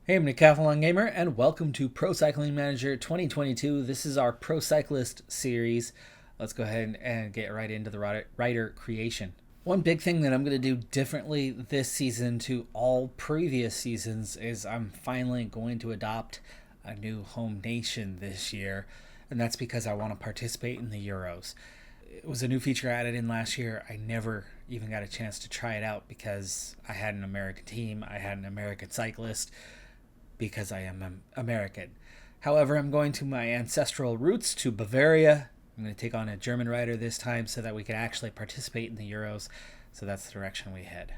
Hey, I'm Decathlon Gamer, and welcome to Pro Cycling Manager 2022. This is our Pro Cyclist series. Let's go ahead and get right into the rider creation. One big thing that I'm going to do differently this season to all previous seasons is I'm finally going to adopt a new home nation this year, and that's because I want to participate in the Euros. It was a new feature added in last year. I never even got a chance to try it out because I had an American team, I had an American cyclist, because I am American. However, I'm going to my ancestral roots to Bavaria. I'm going to take on a German rider this time so that we can actually participate in the Euros. So that's the direction we head.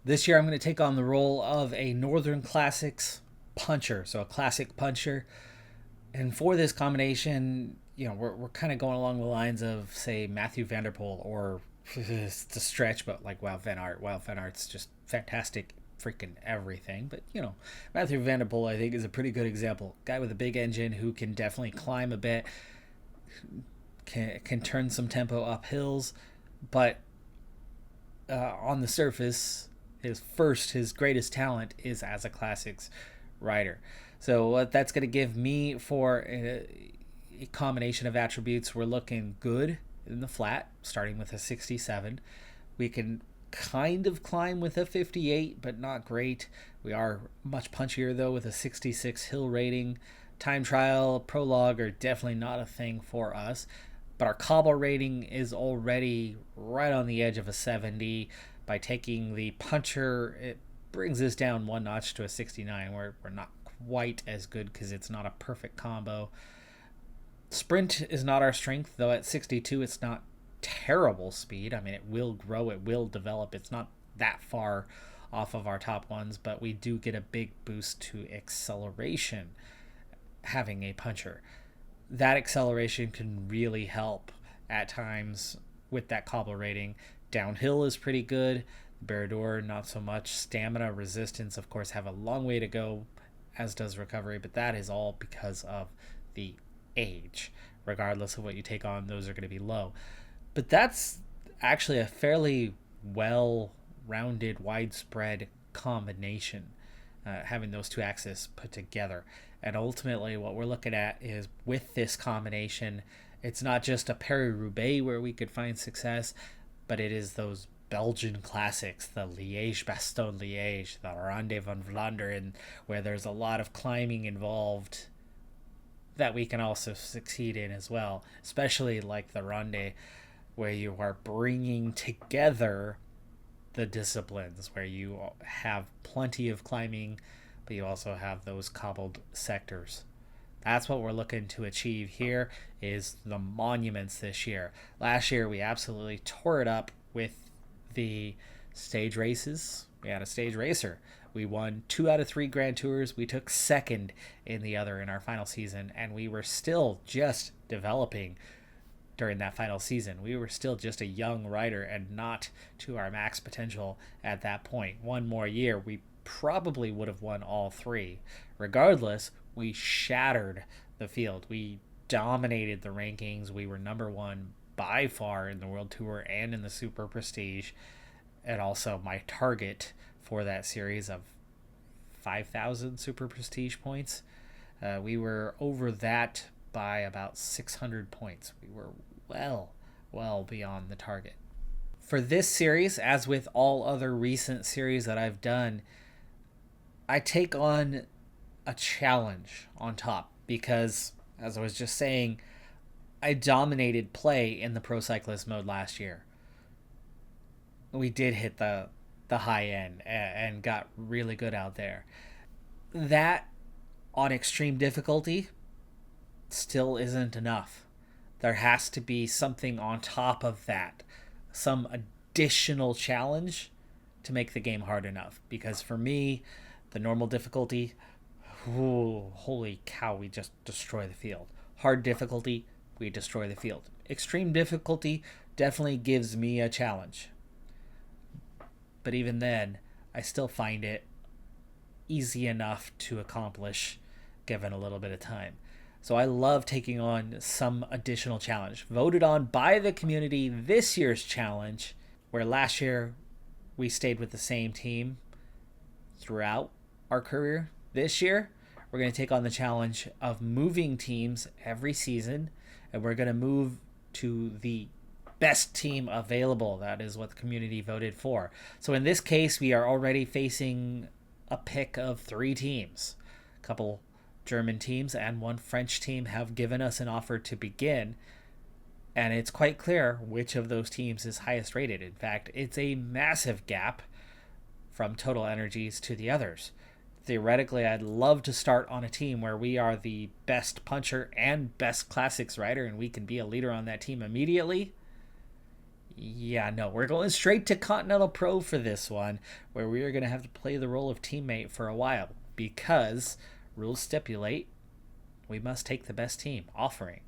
This year, I'm going to take on the role of a Northern Classics puncher, so a classic puncher. And for this combination, we're kind of going along the lines of, say, Matthew Van Der Poel, or it's a stretch, but like Wout van Aert. Wout van Aert's just fantastic freaking everything. But, Matthew Van Der Poel, I think, is a pretty good example. Guy with a big engine who can definitely climb a bit, can turn some tempo up hills, but on the surface, his greatest talent is as a classics rider. So what that's going to give me for a combination of attributes, we're looking good in the flat, starting with a 67. We can kind of climb with a 58, but not great. We are much punchier though with a 66 hill rating. Time trial, prologue are definitely not a thing for us, but our cobble rating is already right on the edge of a 70. By taking the puncher, it brings us down one notch to a 69. We're not quite as good because it's not a perfect combo. Sprint is not our strength, though at 62 it's not terrible speed. I mean, it will grow, it will develop. It's not that far off of our top ones, but we do get a big boost to acceleration having a puncher. That acceleration can really help at times with that cobble rating. Downhill is pretty good. Barrador, not so much. Stamina, resistance, of course, have a long way to go, as does recovery, but that is all because of the age. Regardless of what you take on, those are going to be low. But that's actually a fairly well-rounded, widespread combination, having those two axes put together. And ultimately, what we're looking at is, with this combination, it's not just a Paris-Roubaix where we could find success, but it is those Belgian classics, the Liège-Bastogne-Liège, the Ronde van Vlaanderen, where there's a lot of climbing involved that we can also succeed in as well, especially like the Ronde, where you are bringing together the disciplines, where you have plenty of climbing, but you also have those cobbled sectors. That's what we're looking to achieve here, is the monuments this year. Last year, we absolutely tore it up with the stage races. We had a stage racer. We won 2 out of 3 Grand Tours. We took second in the other in our final season, and we were still just developing during that final season. We were still just a young rider and not to our max potential at that point. One more year, we probably would have won all 3. Regardless, we shattered the field. We dominated the rankings. We were number 1 by far in the World Tour and in the Super Prestige. And also my target for that series of 5,000 Super Prestige points. We were over that by about 600 points. We were well beyond the target. For this series, as with all other recent series that I've done, I take on a challenge on top because, as I was just saying, I dominated play in the Pro Cyclist mode last year. We did hit the high end and got really good out there. That, on extreme difficulty, still isn't enough. There has to be something on top of that, some additional challenge to make the game hard enough. Because for me, the normal difficulty, holy cow, we just destroy the field. Hard difficulty, we destroy the field. Extreme difficulty definitely gives me a challenge. But even then, I still find it easy enough to accomplish given a little bit of time. So I love taking on some additional challenge. Voted on by the community, this year's challenge, where last year we stayed with the same team throughout our career. This year, we're going to take on the challenge of moving teams every season, and we're going to move to the best team available. That is what the community voted for. So in this case, we are already facing a pick of 3 teams. A couple German teams and 1 French team have given us an offer to begin, and it's quite clear which of those teams is highest rated. In fact, it's a massive gap from total energies to the others. Theoretically, I'd love to start on a team where we are the best puncher and best classics rider, and we can be a leader on that team immediately. Yeah, no, we're going straight to Continental Pro for this one, where we are going to have to play the role of teammate for a while, because rules stipulate we must take the best team offering.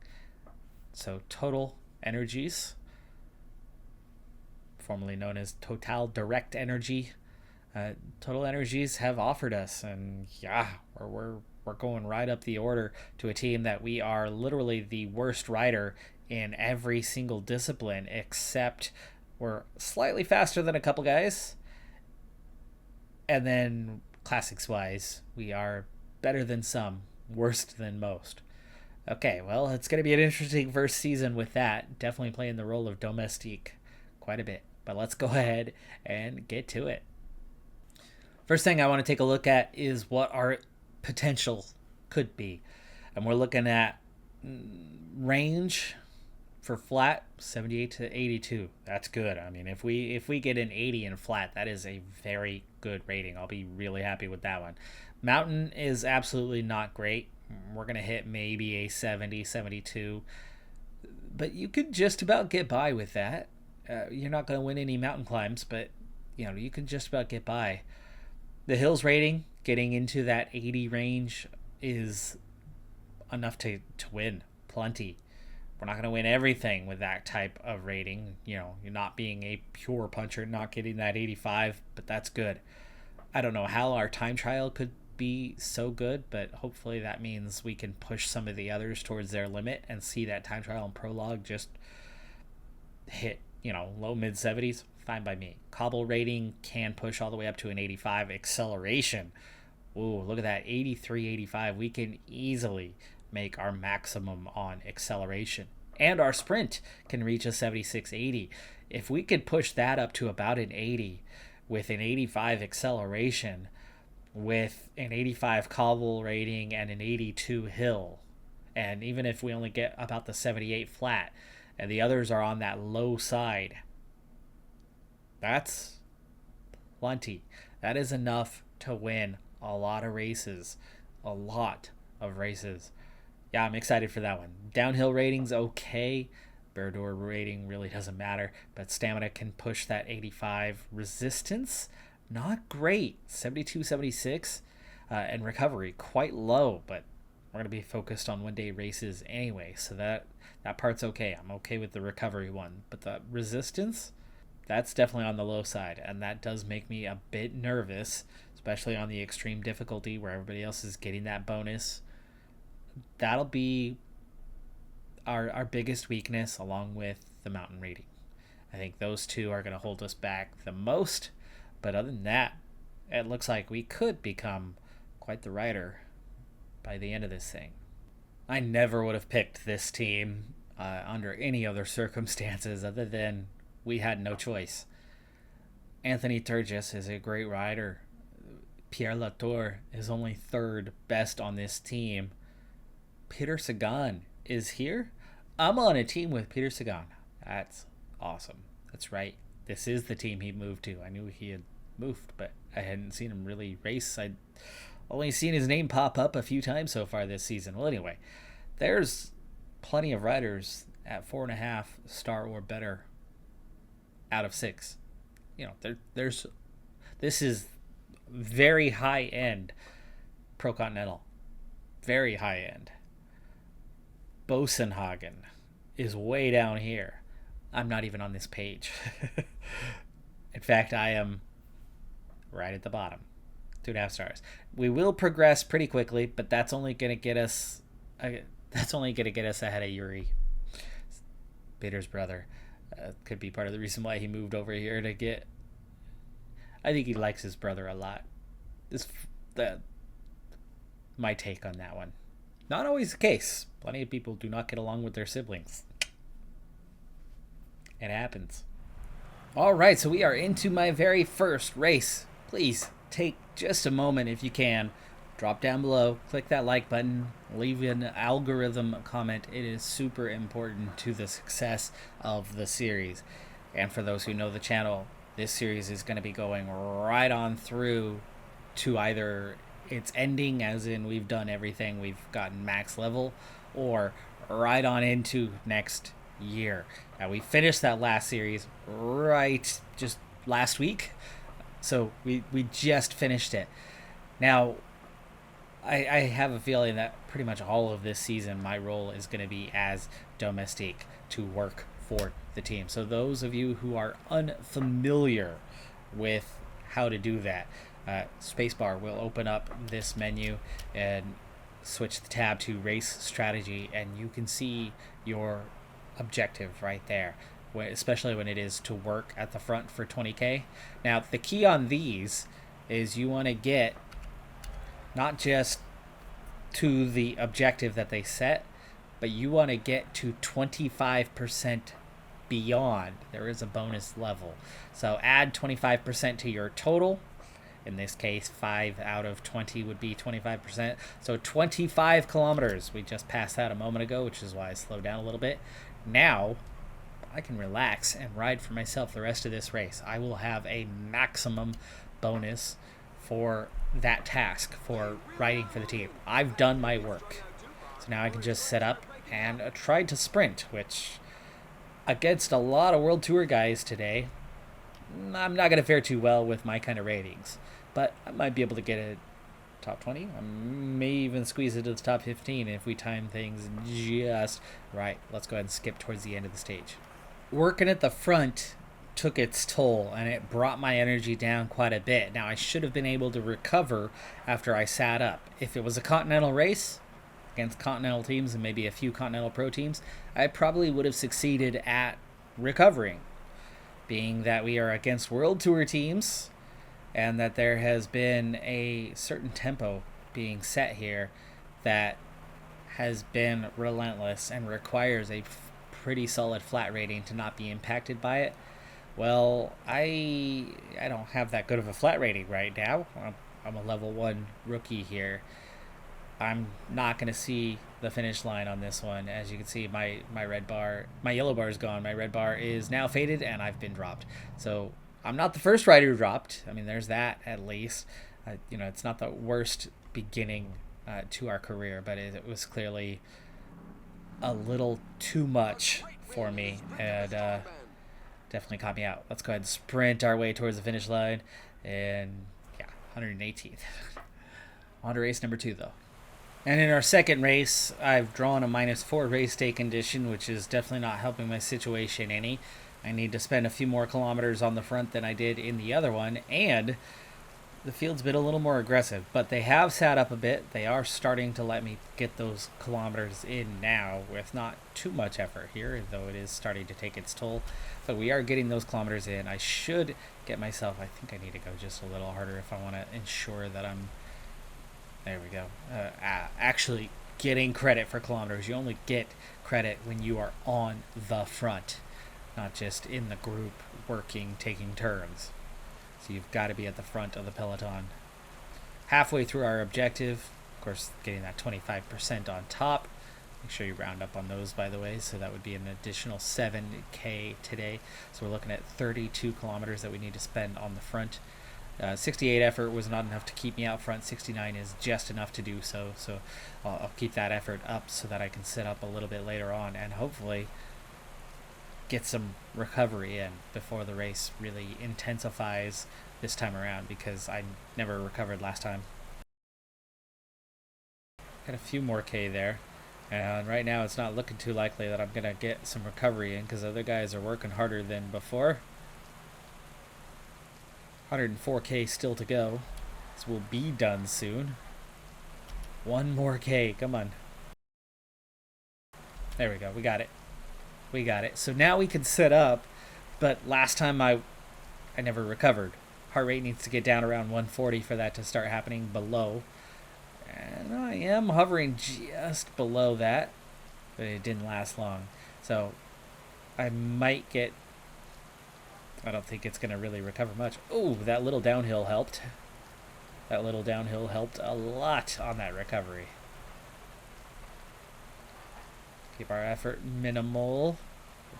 So Total Energies, formerly known as Total Direct Energy, Total Energies have offered us, and yeah, we're going right up the order to a team that we are literally the worst rider in every single discipline, except we're slightly faster than a couple guys, and then classics wise we are better than some, worst than most. Okay, well, it's going to be an interesting first season with that. Definitely playing the role of domestique quite a bit, but let's go ahead and get to it. First thing I want to take a look at is what our potential could be. And we're looking at range for flat, 78 to 82. That's good. I mean, if we get an 80 in flat, that is a very good rating. I'll be really happy with that one. Mountain is absolutely not great. We're going to hit maybe a 70, 72. But you could just about get by with that. You're not going to win any mountain climbs, but you can just about get by. The hills rating, getting into that 80 range, is enough to win. Plenty. We're not going to win everything with that type of rating. You're not being a pure puncher, not getting that 85, but that's good. I don't know how our time trial could be so good, but hopefully that means we can push some of the others towards their limit and see that time trial and prologue just hit, low mid 70s. Fine by me. Cobble rating can push all the way up to an 85. Acceleration, ooh, look at that, 83, 85. We can easily make our maximum on acceleration, and our sprint can reach a 76, 80. If we could push that up to about an 80 with an 85 acceleration, with an 85 cobble rating and an 82 hill, and even if we only get about the 78 flat and the others are on that low side, that's plenty. That is enough to win a lot of races. A lot of races. Yeah, I'm excited for that one. Downhill rating's okay. Berdor rating really doesn't matter, but stamina can push that 85. Resistance, not great. 72, 76. And recovery, quite low, but we're going to be focused on one-day races anyway, so that part's okay. I'm okay with the recovery one, but the resistance, that's definitely on the low side, and that does make me a bit nervous, especially on the extreme difficulty where everybody else is getting that bonus. That'll be our biggest weakness, along with the mountain rating. I think those two are going to hold us back the most, but other than that, it looks like we could become quite the rider by the end of this thing. I never would have picked this team under any other circumstances other than we had no choice. Anthony Turgis is a great rider. Pierre Latour is only 3rd best on this team. Peter Sagan is here. I'm on a team with Peter Sagan. That's awesome. That's right. This is the team he moved to. I knew he had moved, but I hadn't seen him really race. I'd only seen his name pop up a few times so far this season. Well, anyway, there's plenty of riders at 4.5 star or better out of 6. There's this is very high end Pro Continental. Very high end. Bosenhagen is way down here. I'm not even on this page. In fact, I am right at the bottom. 2.5 stars. We will progress pretty quickly, but that's only going to get us ahead of Yuri, Peter's brother. Could be part of the reason why he moved over here to get. I think he likes his brother a lot. my take on that one. Not always the case. Plenty of people do not get along with their siblings. It happens. All right, so we are into my very first race. Please take just a moment if you can. Drop down below, click that like button, leave an algorithm comment. It is super important to the success of the series. And for those who know the channel, this series is going to be going right on through to either its ending, as in we've done everything, we've gotten max level, or right on into next year. Now, we finished that last series right just last week, so we just finished it. Now, I have a feeling that pretty much all of this season my role is going to be as domestique, to work for the team. So those of you who are unfamiliar with how to do that, spacebar will open up this menu and switch the tab to race strategy, and you can see your objective right there, especially when it is to work at the front for 20k. Now, the key on these is you want to get not just to the objective that they set, but you want to get to 25% beyond. There is a bonus level. So add 25% to your total. In this case, 5 out of 20 would be 25%. So 25 kilometers. We just passed that a moment ago, which is why I slowed down a little bit. Now, I can relax and ride for myself the rest of this race. I will have a maximum bonus for that task, for riding for the team. I've done my work. So now I can just set up and try to sprint, which against a lot of World Tour guys today, I'm not going to fare too well with my kind of ratings. But I might be able to get a top 20. I may even squeeze it to the top 15 if we time things just right. Let's go ahead and skip towards the end of the stage. Working at the front took its toll, and it brought my energy down quite a bit. Now, I should have been able to recover after I sat up. If it was a continental race against continental teams and maybe a few continental pro teams, I probably would have succeeded at recovering. Being that we are against World Tour teams and that there has been a certain tempo being set here that has been relentless and requires a pretty solid flat rating to not be impacted by it. Well, I don't have that good of a flat rating right now. I'm a level 1 rookie here. I'm not going to see the finish line on this one. As you can see, my red bar, my yellow bar is gone. My red bar is now faded, and I've been dropped. So I'm not the first rider dropped. I mean, there's that at least. It's not the worst beginning to our career, but it was clearly a little too much for me, and definitely caught me out. Let's go ahead and sprint our way towards the finish line, and yeah, 118th. On to race number 2, though. And in our second race, I've drawn a -4 race day condition, which is definitely not helping my situation any. I need to spend a few more kilometers on the front than I did in the other one, and the field's been a little more aggressive, but they have sat up a bit. They are starting to let me get those kilometers in now with not too much effort here, though it is starting to take its toll. But we are getting those kilometers in. I should get myself, I think I need to go just a little harder if I want to ensure that I'm, there we go, actually getting credit for kilometers. You only get credit when you are on the front, not just in the group working, taking turns. So you've got to be at the front of the peloton. Halfway through our objective, of course, getting that 25% on top. Make sure you round up on those, by the way. So that would be an additional 7K today. So we're looking at 32 kilometers that we need to spend on the front. 68 effort was not enough to keep me out front. 69 is just enough to do so. So I'll keep that effort up so that I can sit up a little bit later on and hopefully get some recovery in before the race really intensifies this time around, because I never recovered last time. Got a few more K there, and right now it's not looking too likely that I'm gonna get some recovery in because other guys are working harder than before. 104K still to go. This will be done soon. One more K, come on. There we go, we got it. We got it. So now we can set up, but last time I never recovered. Heart rate needs to get down around 140 for that to start happening below. And I am hovering just below that, but it didn't last long. So I might get... I don't think it's going to really recover much. Oh, that little downhill helped. That little downhill helped a lot on that recovery. Keep our effort minimal.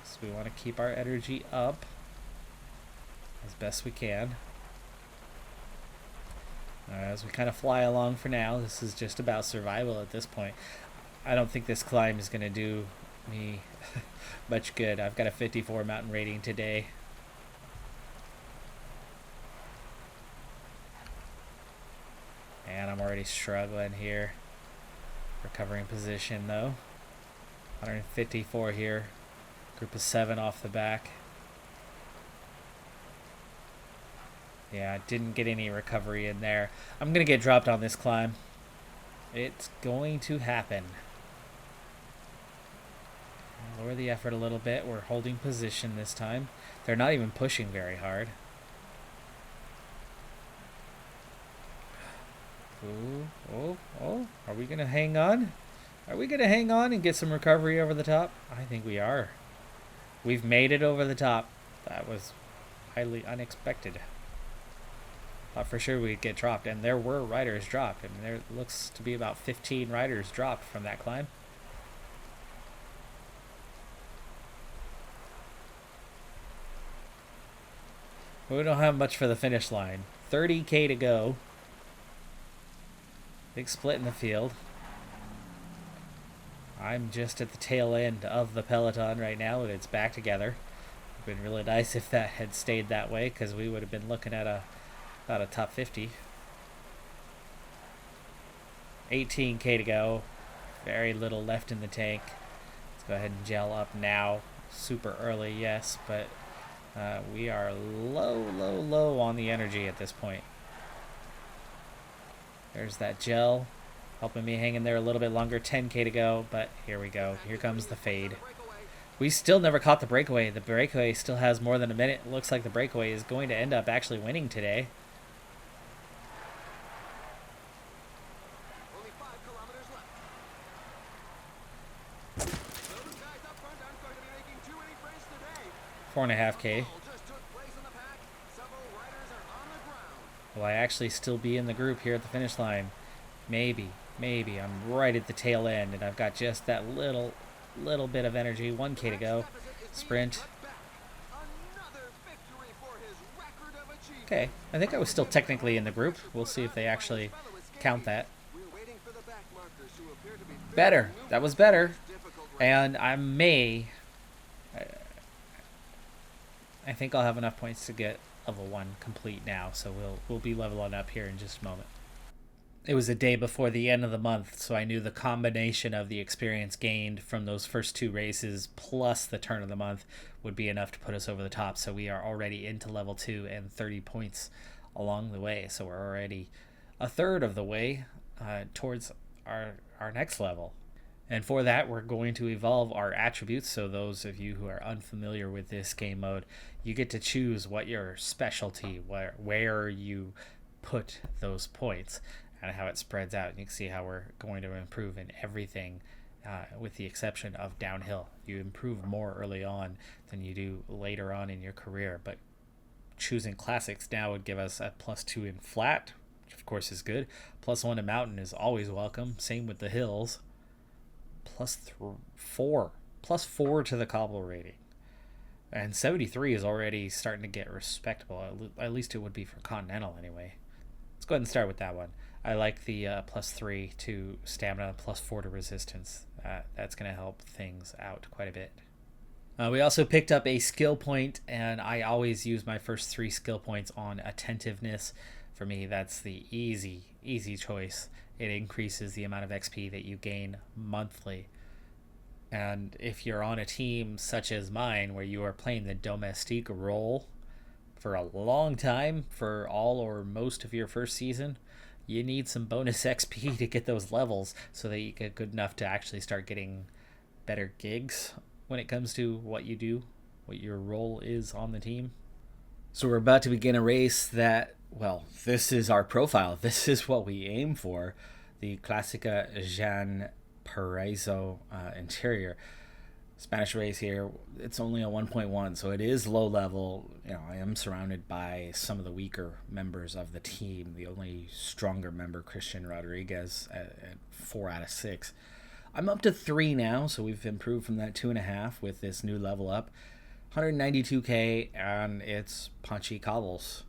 So we want to keep our energy up as best we can. As we kind of fly along for now, this is just about survival at this point. I don't think this climb is going to do me much good. I've got a 54 mountain rating today. And I'm already struggling here. Recovering position though. 154 here. Group of 7 off the back. Yeah, didn't get any recovery in there. I'm going to get dropped on this climb. It's going to happen. Lower the effort a little bit. We're holding position this time. They're not even pushing very hard. Ooh, oh. Are we going to hang on? Are we going to hang on and get some recovery over the top? I think we are. We've made it over the top. That was highly unexpected. Thought for sure we'd get dropped, and there were riders dropped. I mean, there looks to be about 15 riders dropped from that climb. We don't have much for the finish line. 30K to go. Big split in the field. I'm just at the tail end of the peloton right now, and it's back together. It would have been really nice if that had stayed that way, because we would have been looking at about a top 50. 18K to go. Very little left in the tank. Let's go ahead and gel up now. Super early, yes, but we are low on the energy at this point. There's that gel helping me hang in there a little bit longer. 10K to go, but here we go. Here comes the fade. We still never caught the breakaway. The breakaway still has more than a minute. It looks like the breakaway is going to end up actually winning today. Only 5 kilometers left. Those guys up front aren't going to be making too many friends today. 4.5K. Just took place in the pack. Several riders are on the ground. Will I actually still be in the group here at the finish line? Maybe. I'm right at the tail end, and I've got just that little bit of energy. 1K to go. Sprint. Okay, I think I was still technically in the group. We'll see if they actually count that. Better. That was better. And I think I'll have enough points to get level 1 complete now, so we'll be leveling up here in just a moment. It was a day before the end of the month, so I knew the combination of the experience gained from those first 2 races plus the turn of the month would be enough to put us over the top. So we are already into level 2 and 30 points along the way. So we're already a third of the way towards our next level. And for that, we're going to evolve our attributes. So those of you who are unfamiliar with this game mode, you get to choose what your specialty, where you put those points, and how it spreads out. And you can see how we're going to improve in everything, with the exception of downhill. You improve more early on than you do later on in your career. But choosing classics now would give us a +2 in flat, which of course is good. +1 in mountain is always welcome. Same with the hills. +4 to the cobble rating. And 73 is already starting to get respectable. At least it would be for Continental anyway. Let's go ahead and start with that one. I like the +3 to stamina, +4 to resistance. That's going to help things out quite a bit. We also picked up a skill point, and I always use my first 3 skill points on attentiveness. For me, that's the easy choice. It increases the amount of XP that you gain monthly. And if you're on a team such as mine, where you are playing the domestique role for a long time, for all or most of your first season, you need some bonus XP to get those levels so that you get good enough to actually start getting better gigs when it comes to what you do, what your role is on the team. So we're about to begin a race that, well, this is our profile. This is what we aim for. the Classica Jean Paraiso interior. Spanish race here. It's only a 1.1, so it is low level. I am surrounded by some of the weaker members of the team. The only stronger member, Christian Rodriguez, at 4 out of 6. I'm up to 3 now, so we've improved from that 2.5 with this new level up. 192k, and it's punchy cobbles.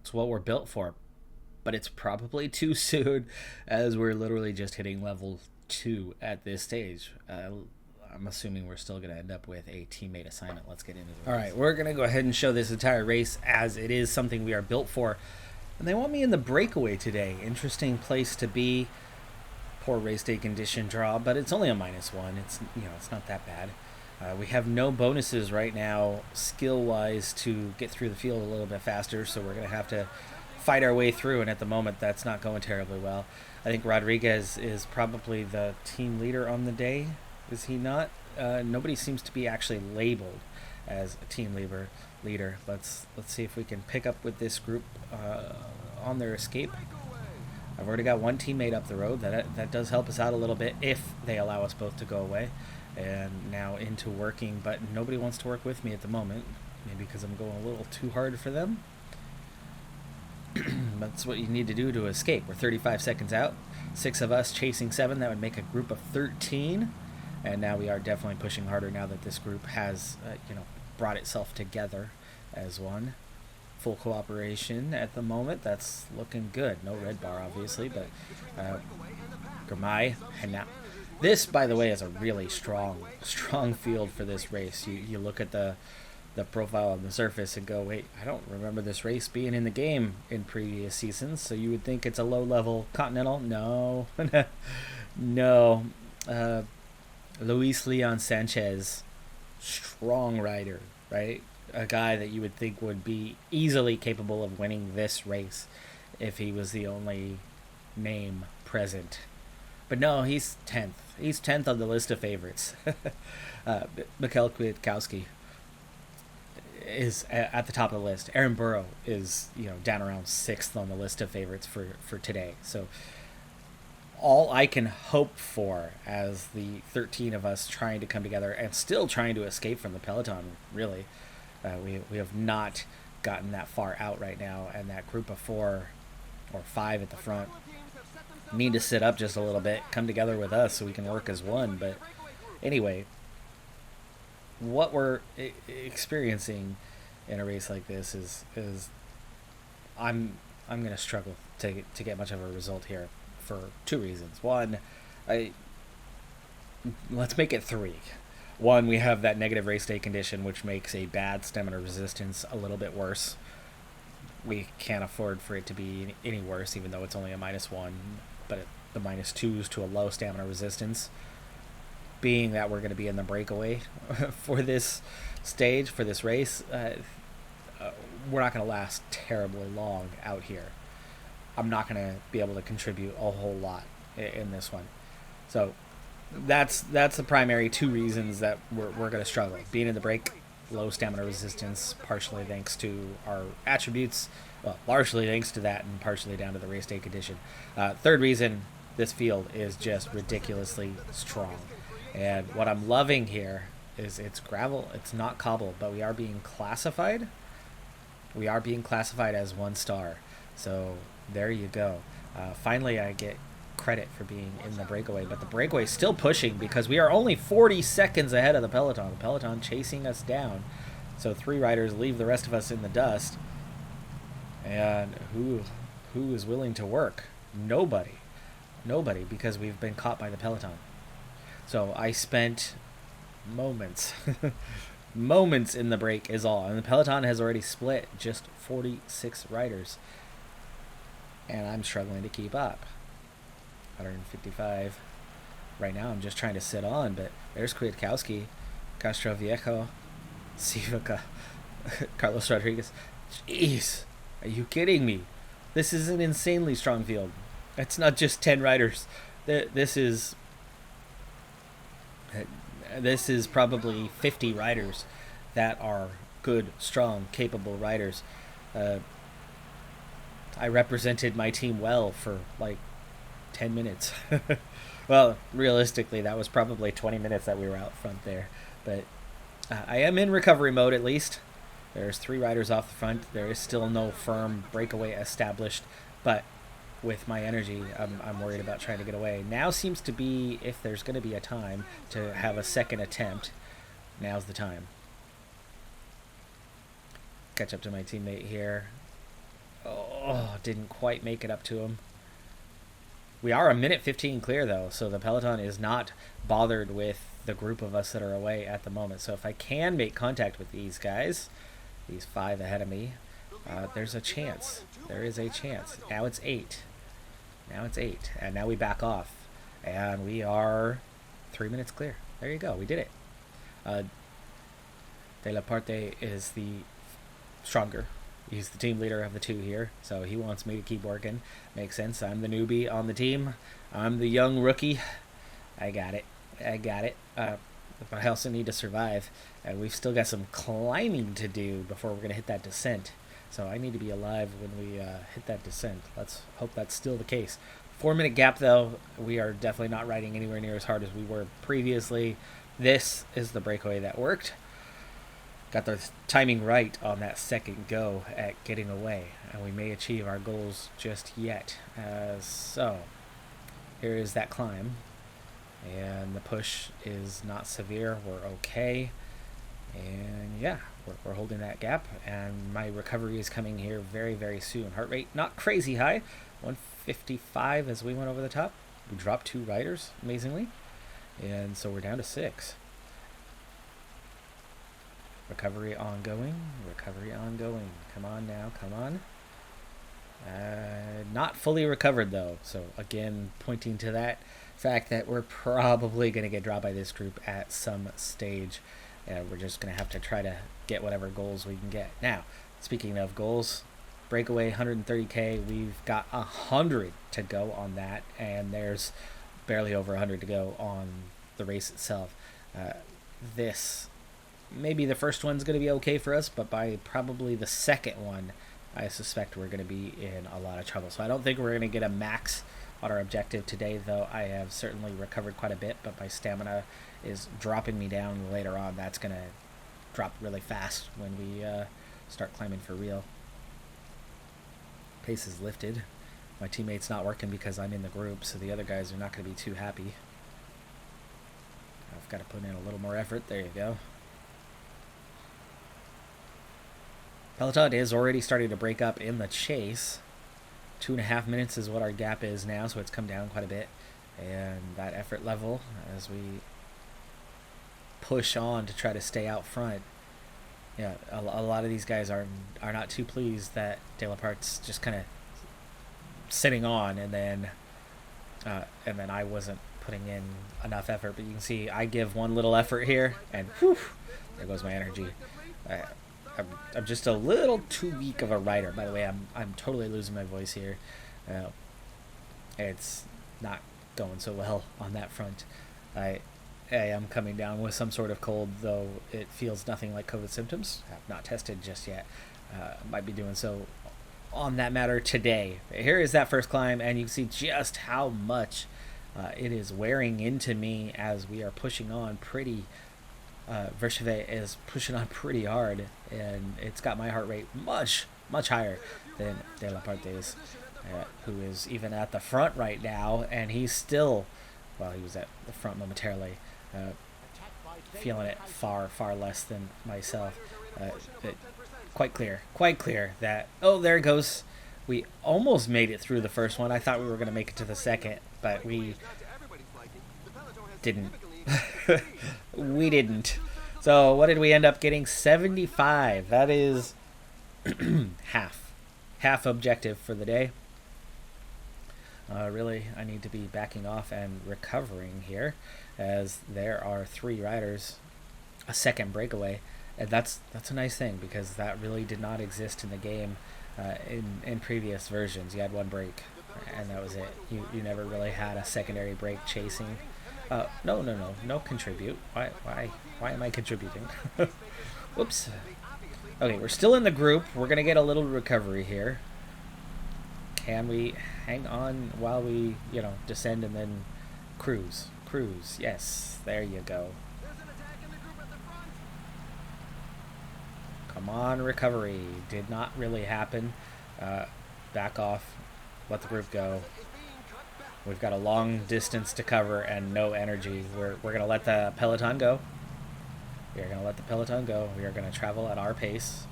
It's what we're built for, but it's probably too soon, as we're literally just hitting level 2 at this stage. I'm assuming we're still going to end up with a teammate assignment. Let's get into it. All right, we're going to go ahead and show this entire race, as it is something we are built for. And they want me in the Breakaway today. Interesting place to be. Poor race day condition draw, but it's only a -1. It's not that bad. We have no bonuses right now, skill-wise, to get through the field a little bit faster, so we're going to have to fight our way through, and at the moment, that's not going terribly well. I think Rodriguez is probably the team leader on the day. Is he not? Nobody seems to be actually labeled as a team leader. Let's see if we can pick up with this group on their escape. I've already got one teammate up the road. That does help us out a little bit if they allow us both to go away. And now into working, but nobody wants to work with me at the moment. Maybe because I'm going a little too hard for them. That's what you need to do to escape. We're 35 seconds out. 6 of us chasing 7. That would make a group of 13. And now we are definitely pushing harder now that this group has, brought itself together as one. Full cooperation at the moment. That's looking good. No red bar, obviously, but Gramai and now. This, by the way, is a really strong field for this race. You look at the profile on the surface and go, wait, I don't remember this race being in the game in previous seasons, so you would think it's a low-level Continental. No. No. Luis Leon Sanchez, strong rider, right? A guy that you would think would be easily capable of winning this race if he was the only name present. But no, he's 10th. He's 10th on the list of favorites. Mikhail Kwiatkowski is at the top of the list. Aaron Burrow is, down around 6th on the list of favorites for today. So all I can hope for as the 13 of us trying to come together and still trying to escape from the peloton, really. We have not gotten that far out right now, and that group of 4 or 5 at the front need to sit up just a little bit, come together with us so we can work as one. But anyway, what we're experiencing in a race like this is I'm going to struggle to get much of a result here for 2 reasons. One, let's make it 3. One, we have that negative race day condition, which makes a bad stamina resistance a little bit worse. We can't afford for it to be any worse, even though it's only a -1. But the -2s to a low stamina resistance, being that we're going to be in the Breakaway for this stage, for this race, we're not going to last terribly long out here. I'm not going to be able to contribute a whole lot in this one. So that's the primary 2 reasons that we're going to struggle. Being in the break, low stamina resistance, partially thanks to our attributes, well, largely thanks to that and partially down to the race day condition. Third reason, this field is just ridiculously strong. And what I'm loving here is it's gravel, it's not cobble, but we are being classified. We are being classified as 1 star. So there you go. Finally, I get credit for being in the Breakaway, but the Breakaway is still pushing because we are only 40 seconds ahead of the peloton. The peloton chasing us down. So 3 riders leave the rest of us in the dust. And who is willing to work? Nobody, because we've been caught by the peloton. So I spent moments in the break is all, and the peloton has already split just 46 riders, and I'm struggling to keep up. 155 right now. I'm just trying to sit on, but there's Kwiatkowski, Castroviejo, Sivaca, Carlos Rodriguez. Jeez, are you kidding me? This is an insanely strong field. It's not just 10 riders. This is probably 50 riders that are good, strong, capable riders. I represented my team well for like 10 minutes. Well, realistically, that was probably 20 minutes that we were out front there. But I am in recovery mode at least. There's 3 riders off the front. There is still no firm breakaway established. But with my energy, I'm worried about trying to get away. Now seems to be, if there's going to be a time to have a second attempt, now's the time. Catch up to my teammate here. Oh, didn't quite make it up to him. We are a minute 15 clear, though, so the peloton is not bothered with the group of us that are away at the moment. So if I can make contact with these guys, these 5 ahead of me, there's a chance. There is a chance. Now it's 8. Now it's 8. And now we back off. And we are 3 minutes clear. There you go. We did it. De La Parte is the stronger. He's the team leader of the 2 here, so he wants me to keep working. Makes sense. I'm the newbie on the team. I'm the young rookie. I got it. I got it. But I also need to survive. And we've still got some climbing to do before we're going to hit that descent. So I need to be alive when we hit that descent. Let's hope that's still the case. 4-minute gap, though. We are definitely not riding anywhere near as hard as we were previously. This is the breakaway that worked. Got the timing right on that second go at getting away, and we may achieve our goals just yet. So here is that climb, and the push is not severe. We're okay, and yeah, we're holding that gap, and my recovery is coming here very, very soon. Heart rate not crazy high, 155 as we went over the top. We dropped 2 riders, amazingly, and so we're down to 6. Recovery ongoing. Recovery ongoing. Come on now. Come on. Not fully recovered, though. So, again, pointing to that fact that we're probably going to get dropped by this group at some stage. And we're just going to have to try to get whatever goals we can get. Now, speaking of goals, breakaway 130K. We've got 100 to go on that. And there's barely over 100 to go on the race itself. Maybe the first one's going to be okay for us, but by probably the second one, I suspect we're going to be in a lot of trouble. So I don't think we're going to get a max on our objective today, though I have certainly recovered quite a bit, but my stamina is dropping me down later on. That's going to drop really fast when we start climbing for real. Pace is lifted. My teammate's not working because I'm in the group, so the other guys are not going to be too happy. I've got to put in a little more effort. There you go. Peloton is already starting to break up in the chase. 2.5 minutes is what our gap is now, so it's come down quite a bit. And that effort level, as we push on to try to stay out front, yeah, a lot of these guys are not too pleased that De La Parte's just kind of sitting on, and then I wasn't putting in enough effort. But you can see I give one little effort here, and whew, there goes my energy. I'm just a little too weak of a rider. By the way, I'm totally losing my voice here. It's not going so well on that front. I am coming down with some sort of cold, though it feels nothing like COVID symptoms. I've not tested just yet. Might be doing so on that matter today. Here is that first climb, and you can see just how much it is wearing into me as we are pushing on pretty. Verscheve is pushing on pretty hard, and it's got my heart rate much higher than De La Parte's, who is even at the front right now, and he's still, well, he was at the front momentarily, feeling it far less than myself. Quite clear that, oh, there it goes. We almost made it through the first one. I thought we were going to make it to the second, but we didn't. We didn't. So what did we end up getting? 75. That is half objective for the day. Really, I need to be backing off and recovering here, as there are 3 riders, a second breakaway, and that's a nice thing, because that really did not exist in the game. In previous versions, you had 1 break, and that was it. You never really had a secondary break chasing. No contribute. Why am I contributing? Whoops. Okay, we're still in the group. We're gonna get a little recovery here. Can we hang on while we, descend and then cruise? Cruise, yes, there you go. There's an attack in the group at the front. Come on, recovery. Did not really happen. Back off. Let the group go. Is being cut back. We've got a long distance to cover and no energy. We're going to let the peloton go. We are going to let the peloton go. We are going to travel at our pace.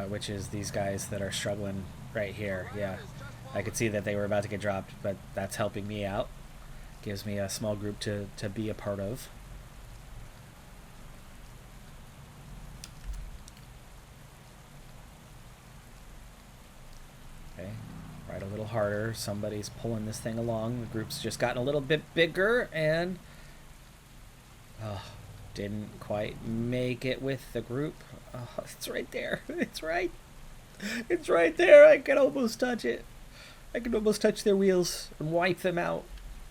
Which is these guys that are struggling right here. Yeah, I could see that they were about to get dropped, but that's helping me out. Gives me a small group to be a part of. Okay, ride a little harder. Somebody's pulling this thing along. The group's just gotten a little bit bigger and didn't quite make it with the group. Oh, it's right there. It's right there. I can almost touch it. I can almost touch their wheels and wipe them out.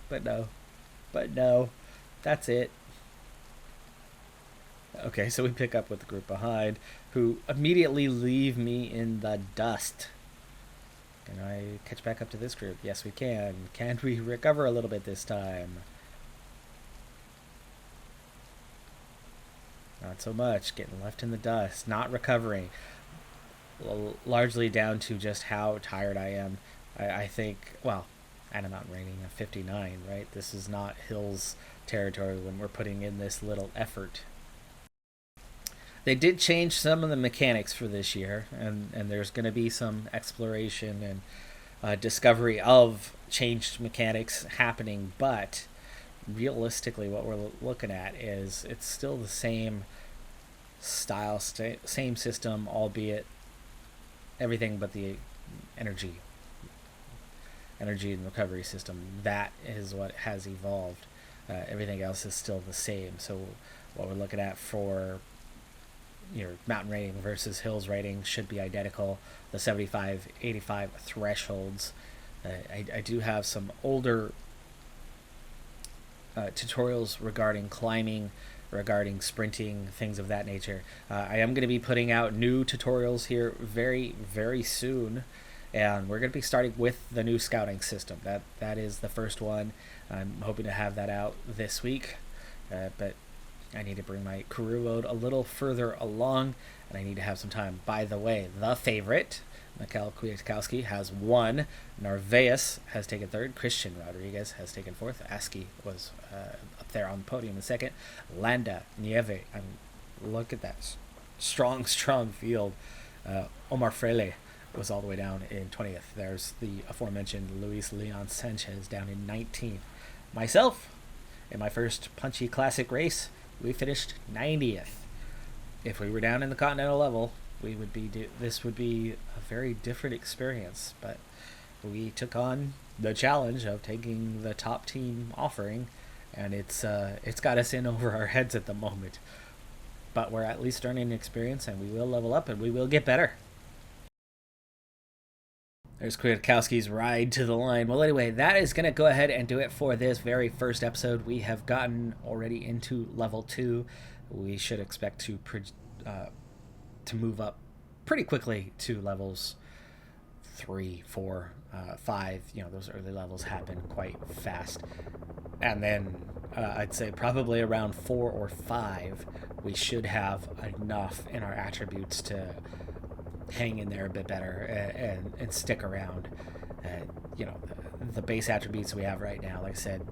But no. That's it. Okay, so we pick up with the group behind, who immediately leave me in the dust. Can I catch back up to this group? Yes, we can. Can we recover a little bit this time? Not so much. Getting left in the dust. Not recovering. Largely down to just how tired I am. I think, well, at a mountain rating of 59, right? This is not hills territory when we're putting in this little effort. They did change some of the mechanics for this year, and there's going to be some exploration and discovery of changed mechanics happening, but realistically what we're looking at is it's still the same style, same system, albeit everything but the energy and recovery system. That is what has evolved. Everything else is still the same. So what we're looking at for your mountain rating versus hills rating should be identical. The 75, 85 thresholds. I do have some older tutorials regarding climbing, regarding sprinting, things of that nature. I am going to be putting out new tutorials here very, very soon, and we're going to be starting with the new scouting system. That is the first one. I'm hoping to have that out this week, but I need to bring my career load a little further along, and I need to have some time. By the way, the favorite, Mikhail Kwiatkowski, has won. Narvaez has taken third. Christian Rodriguez has taken fourth. Aski was up there on the podium in second. Landa, Nieve, look at that strong field. Omar Freile was all the way down in 20th. There's the aforementioned Luis Leon Sanchez down in 19th. Myself, in my first Punchy Classic race, we finished 90th. If we were down in the Continental level, this would be a very different experience, but we took on the challenge of taking the top team offering, and it's got us in over our heads at the moment. But we're at least earning experience, and we will level up, and we will get better. There's Kwiatkowski's ride to the line. Well, anyway, that is going to go ahead and do it for this very first episode. We have gotten already into level 2. We should expect to move up pretty quickly to levels 3, 4, 5. Those early levels happen quite fast. And then I'd say probably around 4 or 5, we should have enough in our attributes to hang in there a bit better and stick around. The base attributes we have right now, like I said,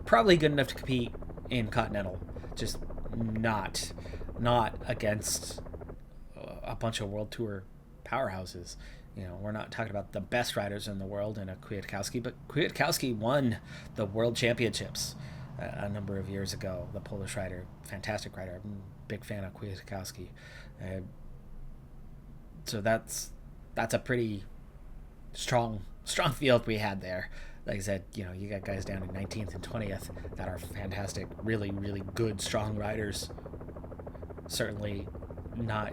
probably good enough to compete in Continental, just not against a bunch of World Tour powerhouses. We're not talking about the best riders in the world in a Kwiatkowski, but Kwiatkowski won the World Championships a number of years ago. The Polish rider, fantastic rider. I'm a big fan of Kwiatkowski. So that's a pretty strong field we had there. Like I said, you got guys down in 19th and 20th that are fantastic, really, really good, strong riders. Certainly not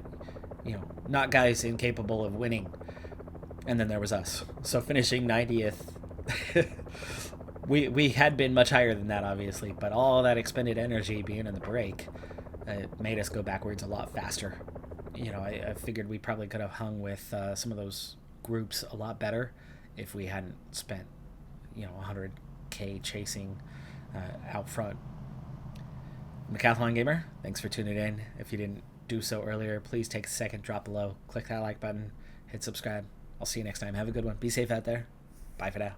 guys incapable of winning. And then there was us. So finishing 90th, we had been much higher than that, obviously, but all that expended energy being in the break made us go backwards a lot faster. I figured we probably could have hung with some of those groups a lot better if we hadn't spent 100K chasing out front. Decathlon Gamer, thanks for tuning in. If you didn't do so earlier, please take a second, drop below, click that like button, hit subscribe. I'll see you next time. Have a good one. Be safe out there. Bye for now.